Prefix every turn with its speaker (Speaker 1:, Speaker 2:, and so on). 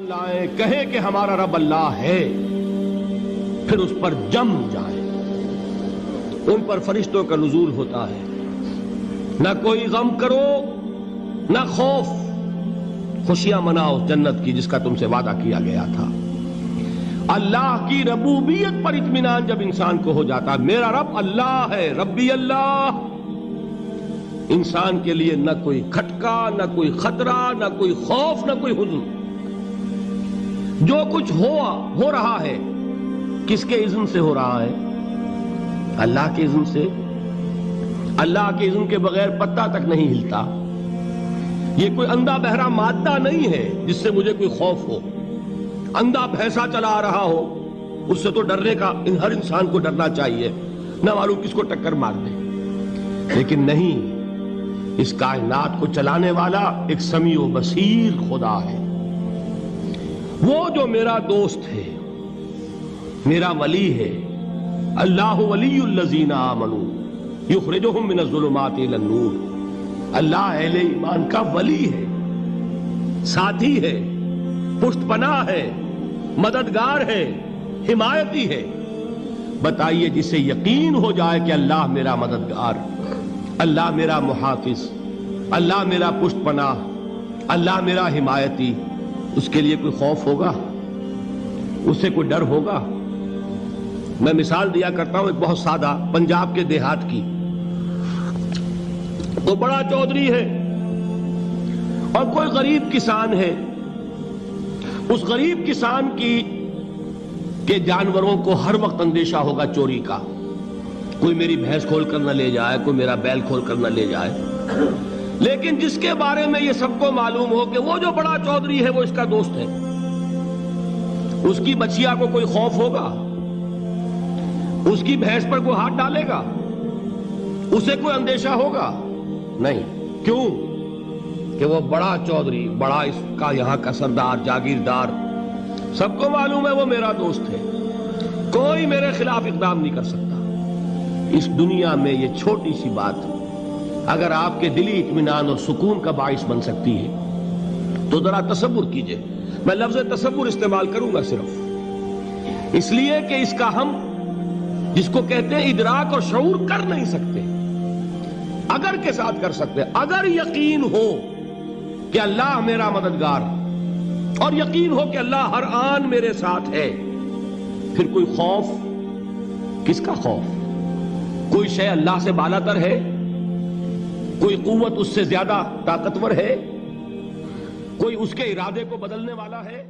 Speaker 1: لائیں, کہیں کہ ہمارا رب اللہ ہے, پھر اس پر جم جائیں. ان پر فرشتوں کا نزول ہوتا ہے. نہ کوئی غم کرو نہ خوف, خوشیاں مناؤ جنت کی جس کا تم سے وعدہ کیا گیا تھا. اللہ کی ربوبیت پر اطمینان جب انسان کو ہو جاتا, میرا رب اللہ ہے, ربی اللہ, انسان کے لیے نہ کوئی کھٹکا, نہ کوئی خطرہ, نہ کوئی خوف, نہ کوئی حزن. جو کچھ ہو رہا ہے کس کے اذن سے ہو رہا ہے؟ اللہ کے اذن سے. اللہ کے اذن کے بغیر پتہ تک نہیں ہلتا. یہ کوئی اندھا بہرا مادہ نہیں ہے جس سے مجھے کوئی خوف ہو. اندھا بھینسا چلا آ رہا ہو اس سے تو ڈرنے کا ہر انسان کو ڈرنا چاہیے, نہ معلوم کس کو ٹکر مار دے. لیکن نہیں, اس کائنات کو چلانے والا ایک سمیع و بصیر خدا ہے. وہ جو میرا دوست ہے, میرا ولی ہے. اللہ ولی الذین آمنوا یخرجہم من الظلمات الی النور. اللہ اہل ایمان کا ولی ہے, ساتھی ہے, پشت پناہ ہے, مددگار ہے, حمایتی ہے. بتائیے جسے یقین ہو جائے کہ اللہ میرا مددگار, اللہ میرا محافظ, اللہ میرا پشت پناہ, اللہ میرا حمایتی, اس کے لیے کوئی خوف ہوگا؟ اس سے کوئی ڈر ہوگا؟ میں مثال دیا کرتا ہوں ایک بہت سادہ, پنجاب کے دیہات کی. تو بڑا چودھری ہے اور کوئی غریب کسان ہے. اس غریب کسان کے جانوروں کو ہر وقت اندیشہ ہوگا چوری کا. کوئی میری بھینس کھول کر نہ لے جائے, کوئی میرا بیل کھول کر نہ لے جائے. لیکن جس کے بارے میں یہ سب کو معلوم ہو کہ وہ جو بڑا چودھری ہے وہ اس کا دوست ہے, اس کی بچیا کو کوئی خوف ہوگا؟ اس کی بھینس پر کوئی ہاتھ ڈالے گا؟ اسے کوئی اندیشہ ہوگا؟ نہیں. کیوں؟ کہ وہ بڑا چودھری, بڑا اس کا یہاں کا سردار, جاگیردار, سب کو معلوم ہے وہ میرا دوست ہے, کوئی میرے خلاف اقدام نہیں کر سکتا. اس دنیا میں یہ چھوٹی سی بات اگر آپ کے دلی اطمینان اور سکون کا باعث بن سکتی ہے تو ذرا تصور کیجئے. میں لفظ تصور استعمال کروں گا صرف اس لیے کہ اس کا ہم جس کو کہتے ہیں ادراک اور شعور کر نہیں سکتے, اگر کے ساتھ کر سکتے. اگر یقین ہو کہ اللہ میرا مددگار اور یقین ہو کہ اللہ ہر آن میرے ساتھ ہے, پھر کوئی خوف, کس کا خوف؟ کوئی شے اللہ سے بالا تر ہے؟ کوئی قوت اس سے زیادہ طاقتور ہے؟ کوئی اس کے ارادے کو بدلنے والا ہے؟